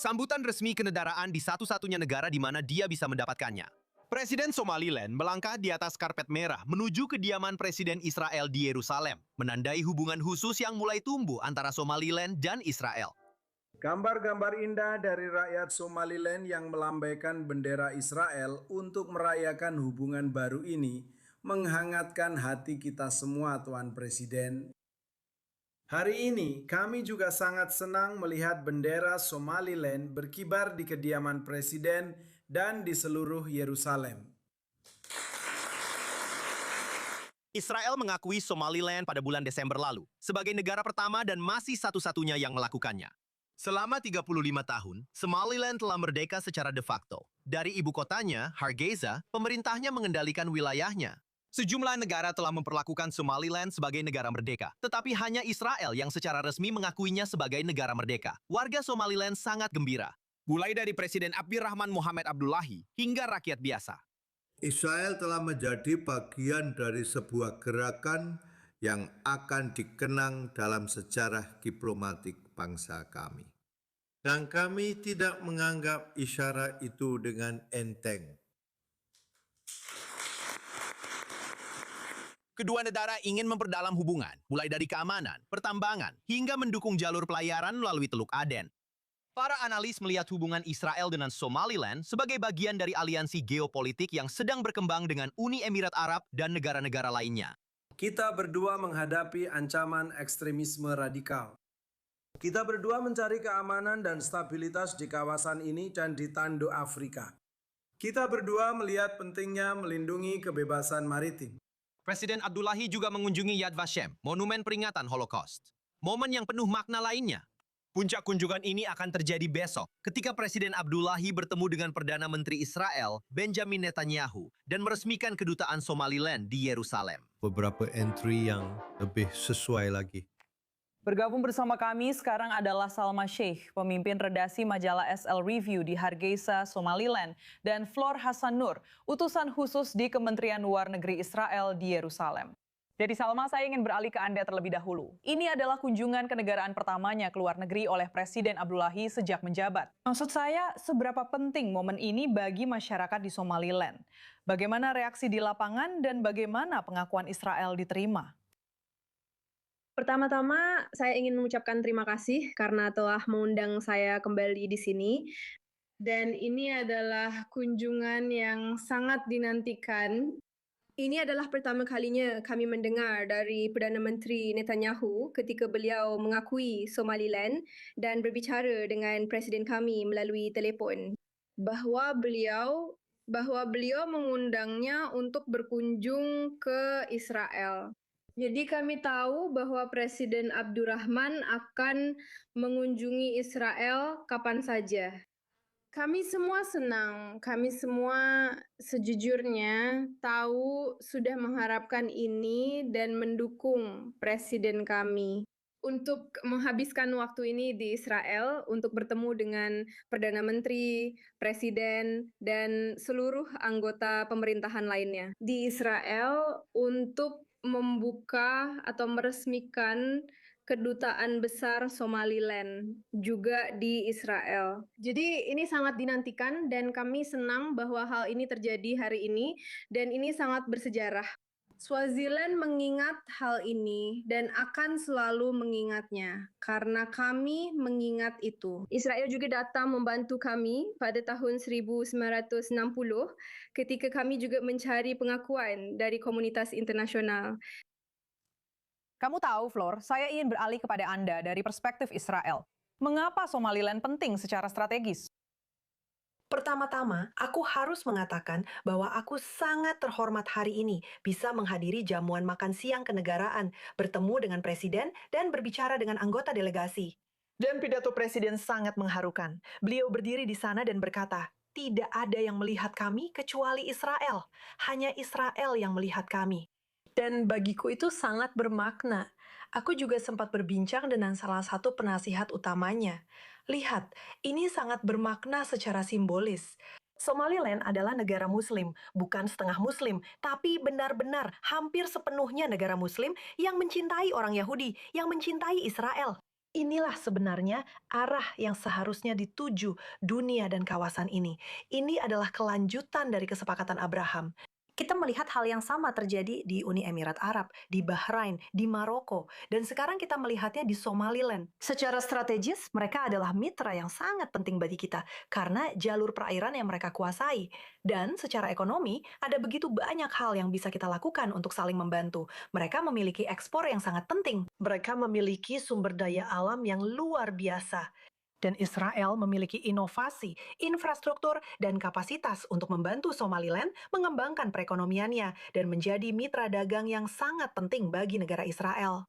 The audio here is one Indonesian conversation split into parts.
Sambutan resmi kenegaraan di satu-satunya negara di mana dia bisa mendapatkannya. Presiden Somaliland melangkah di atas karpet merah menuju kediaman Presiden Israel di Yerusalem, menandai hubungan khusus yang mulai tumbuh antara Somaliland dan Israel. Gambar-gambar indah dari rakyat Somaliland yang melambaikan bendera Israel untuk merayakan hubungan baru ini menghangatkan hati kita semua, Tuan Presiden. Hari ini kami juga sangat senang melihat bendera Somaliland berkibar di kediaman Presiden dan di seluruh Yerusalem. Israel mengakui Somaliland pada bulan Desember lalu sebagai negara pertama dan masih satu-satunya yang melakukannya. Selama 35 tahun, Somaliland telah merdeka secara de facto. Dari ibu kotanya, Hargeisa, pemerintahnya mengendalikan wilayahnya. Sejumlah negara telah memperlakukan Somaliland sebagai negara merdeka, tetapi hanya Israel yang secara resmi mengakuinya sebagai negara merdeka. Warga Somaliland sangat gembira, mulai dari Presiden Abdirrahman Mohamed Abdullahi hingga rakyat biasa. Israel telah menjadi bagian dari sebuah gerakan yang akan dikenang dalam sejarah diplomatik bangsa kami. Dan kami tidak menganggap isyarat itu dengan enteng. Kedua negara ingin memperdalam hubungan, mulai dari keamanan, pertambangan, hingga mendukung jalur pelayaran melalui Teluk Aden. Para analis melihat hubungan Israel dengan Somaliland sebagai bagian dari aliansi geopolitik yang sedang berkembang dengan Uni Emirat Arab dan negara-negara lainnya. Kita berdua menghadapi ancaman ekstremisme radikal. Kita berdua mencari keamanan dan stabilitas di kawasan ini dan di tanduk Afrika. Kita berdua melihat pentingnya melindungi kebebasan maritim. Presiden Abdullahi juga mengunjungi Yad Vashem, monumen peringatan Holocaust. Momen yang penuh makna lainnya. Puncak kunjungan ini akan terjadi besok ketika Presiden Abdullahi bertemu dengan Perdana Menteri Israel, Benjamin Netanyahu, dan meresmikan kedutaan Somaliland di Yerusalem. Beberapa entry yang lebih sesuai lagi. Bergabung bersama kami sekarang adalah Salma Sheikh, pemimpin redaksi majalah SL Review di Hargeisa, Somaliland, dan Flor Hasan Nur, utusan khusus di Kementerian Luar Negeri Israel di Yerusalem. Jadi Salma, saya ingin beralih ke Anda terlebih dahulu. Ini adalah kunjungan kenegaraan pertamanya ke luar negeri oleh Presiden Abdullahi sejak menjabat. Maksud saya, seberapa penting momen ini bagi masyarakat di Somaliland? Bagaimana reaksi di lapangan dan bagaimana pengakuan Israel diterima? Pertama-tama, saya ingin mengucapkan terima kasih karena telah mengundang saya kembali di sini. Dan ini adalah kunjungan yang sangat dinantikan. Ini adalah pertama kalinya kami mendengar dari Perdana Menteri Netanyahu ketika beliau mengakui Somaliland dan berbicara dengan Presiden kami melalui telefon bahwa beliau mengundangnya untuk berkunjung ke Israel. Jadi kami tahu bahwa Presiden Abdurrahman akan mengunjungi Israel kapan saja. Kami semua senang, kami semua sejujurnya tahu sudah mengharapkan ini dan mendukung Presiden kami untuk menghabiskan waktu ini di Israel untuk bertemu dengan Perdana Menteri, Presiden, dan seluruh anggota pemerintahan lainnya di Israel untuk membuka atau meresmikan kedutaan besar Somaliland juga di Israel. Jadi ini sangat dinantikan dan kami senang bahwa hal ini terjadi hari ini dan ini sangat bersejarah. Swaziland mengingat hal ini dan akan selalu mengingatnya karena kami mengingat itu. Israel juga datang membantu kami pada tahun 1960 ketika kami juga mencari pengakuan dari komunitas internasional. Kamu tahu, Flor, saya ingin beralih kepada Anda dari perspektif Israel. Mengapa Somaliland penting secara strategis? Pertama-tama, aku harus mengatakan bahwa aku sangat terhormat hari ini bisa menghadiri jamuan makan siang kenegaraan, bertemu dengan presiden, dan berbicara dengan anggota delegasi. Dan pidato presiden sangat mengharukan. Beliau berdiri di sana dan berkata, "Tidak ada yang melihat kami kecuali Israel. Hanya Israel yang melihat kami." Dan bagiku itu sangat bermakna. Aku juga sempat berbincang dengan salah satu penasihat utamanya. Lihat, ini sangat bermakna secara simbolis. Somaliland adalah negara Muslim, bukan setengah Muslim, tapi benar-benar hampir sepenuhnya negara Muslim yang mencintai orang Yahudi, yang mencintai Israel. Inilah sebenarnya arah yang seharusnya dituju dunia dan kawasan ini. Ini adalah kelanjutan dari kesepakatan Abraham. Kita melihat hal yang sama terjadi di Uni Emirat Arab, di Bahrain, di Maroko, dan sekarang kita melihatnya di Somaliland. Secara strategis, mereka adalah mitra yang sangat penting bagi kita karena jalur perairan yang mereka kuasai. Dan secara ekonomi, ada begitu banyak hal yang bisa kita lakukan untuk saling membantu. Mereka memiliki ekspor yang sangat penting. Mereka memiliki sumber daya alam yang luar biasa. Dan Israel memiliki inovasi, infrastruktur, dan kapasitas untuk membantu Somaliland mengembangkan perekonomiannya dan menjadi mitra dagang yang sangat penting bagi negara Israel.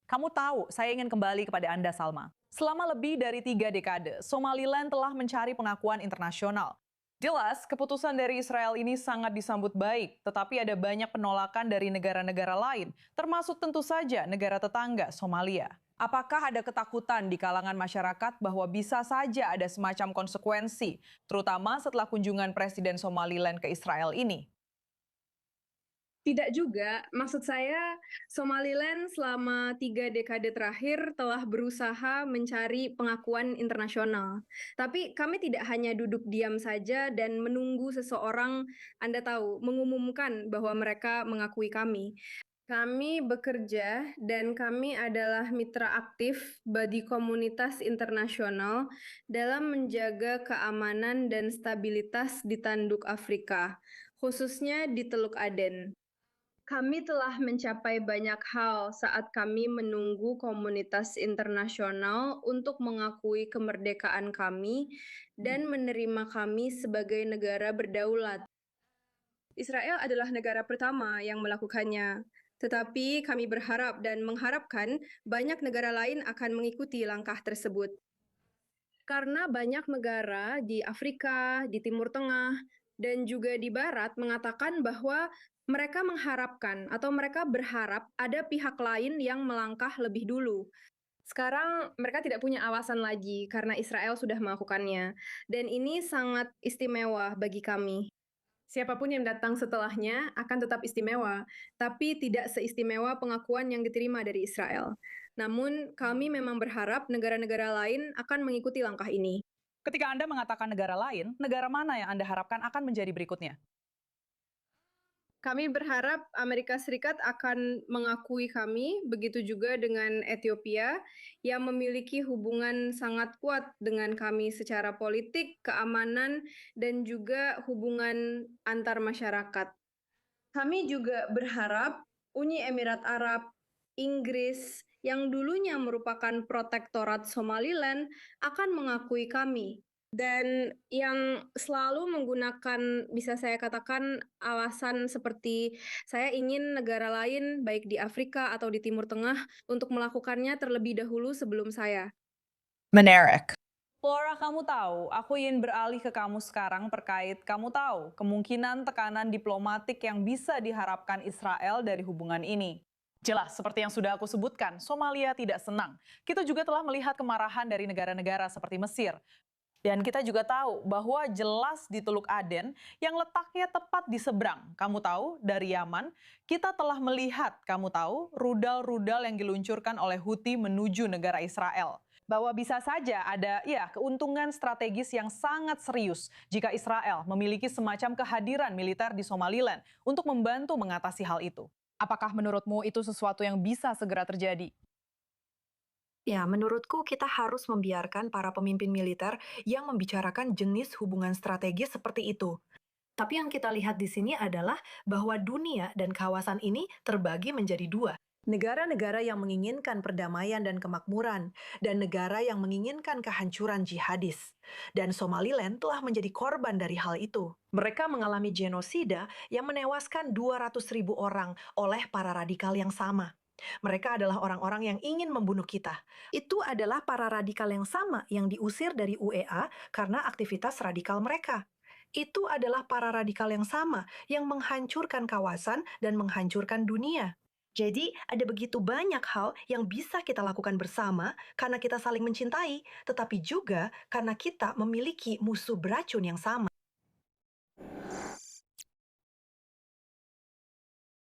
Kamu tahu, saya ingin kembali kepada Anda, Salma. Selama lebih dari 3 dekade, Somaliland telah mencari pengakuan internasional. Jelas, keputusan dari Israel ini sangat disambut baik, tetapi ada banyak penolakan dari negara-negara lain, termasuk tentu saja negara tetangga Somalia. Apakah ada ketakutan di kalangan masyarakat bahwa bisa saja ada semacam konsekuensi, terutama setelah kunjungan Presiden Somaliland ke Israel ini? Tidak juga, maksud saya Somaliland selama 3 dekade terakhir telah berusaha mencari pengakuan internasional. Tapi kami tidak hanya duduk diam saja dan menunggu seseorang, Anda tahu, mengumumkan bahwa mereka mengakui kami. Kami bekerja dan kami adalah mitra aktif bagi komunitas internasional dalam menjaga keamanan dan stabilitas di Tanduk Afrika, khususnya di Teluk Aden. Kami telah mencapai banyak hal saat kami menunggu komunitas internasional untuk mengakui kemerdekaan kami dan menerima kami sebagai negara berdaulat. Israel adalah negara pertama yang melakukannya, tetapi kami berharap dan mengharapkan banyak negara lain akan mengikuti langkah tersebut. Karena banyak negara di Afrika, di Timur Tengah, dan juga di Barat mengatakan bahwa mereka mengharapkan atau mereka berharap ada pihak lain yang melangkah lebih dulu. Sekarang mereka tidak punya alasan lagi karena Israel sudah melakukannya. Dan ini sangat istimewa bagi kami. Siapapun yang datang setelahnya akan tetap istimewa, tapi tidak seistimewa pengakuan yang diterima dari Israel. Namun, kami memang berharap negara-negara lain akan mengikuti langkah ini. Ketika Anda mengatakan negara lain, negara mana yang Anda harapkan akan menjadi berikutnya? Kami berharap Amerika Serikat akan mengakui kami, begitu juga dengan Ethiopia, yang memiliki hubungan sangat kuat dengan kami secara politik, keamanan, dan juga hubungan antar masyarakat. Kami juga berharap Uni Emirat Arab, Inggris, yang dulunya merupakan protektorat Somaliland, akan mengakui kami. Dan yang selalu menggunakan, bisa saya katakan, alasan seperti saya ingin negara lain, baik di Afrika atau di Timur Tengah, untuk melakukannya terlebih dahulu sebelum saya. Menarik. Flora, kamu tahu, aku ingin beralih ke kamu sekarang terkait kamu tahu kemungkinan tekanan diplomatik yang bisa diharapkan Israel dari hubungan ini. Jelas, seperti yang sudah aku sebutkan, Somalia tidak senang. Kita juga telah melihat kemarahan dari negara-negara seperti Mesir. Dan kita juga tahu bahwa jelas di Teluk Aden yang letaknya tepat di seberang, kamu tahu, dari Yaman, kita telah melihat, kamu tahu, rudal-rudal yang diluncurkan oleh Houthi menuju negara Israel. Bahwa bisa saja ada keuntungan strategis yang sangat serius jika Israel memiliki semacam kehadiran militer di Somaliland untuk membantu mengatasi hal itu. Apakah menurutmu itu sesuatu yang bisa segera terjadi? Ya, menurutku kita harus membiarkan para pemimpin militer yang membicarakan jenis hubungan strategis seperti itu. Tapi yang kita lihat di sini adalah bahwa dunia dan kawasan ini terbagi menjadi dua. Negara-negara yang menginginkan perdamaian dan kemakmuran, dan negara yang menginginkan kehancuran jihadis. Dan Somaliland telah menjadi korban dari hal itu. Mereka mengalami genosida yang menewaskan 200.000 orang oleh para radikal yang sama. Mereka adalah orang-orang yang ingin membunuh kita. Itu adalah para radikal yang sama yang diusir dari UEA karena aktivitas radikal mereka. Itu adalah para radikal yang sama yang menghancurkan kawasan dan menghancurkan dunia. Jadi, ada begitu banyak hal yang bisa kita lakukan bersama karena kita saling mencintai, tetapi juga karena kita memiliki musuh beracun yang sama.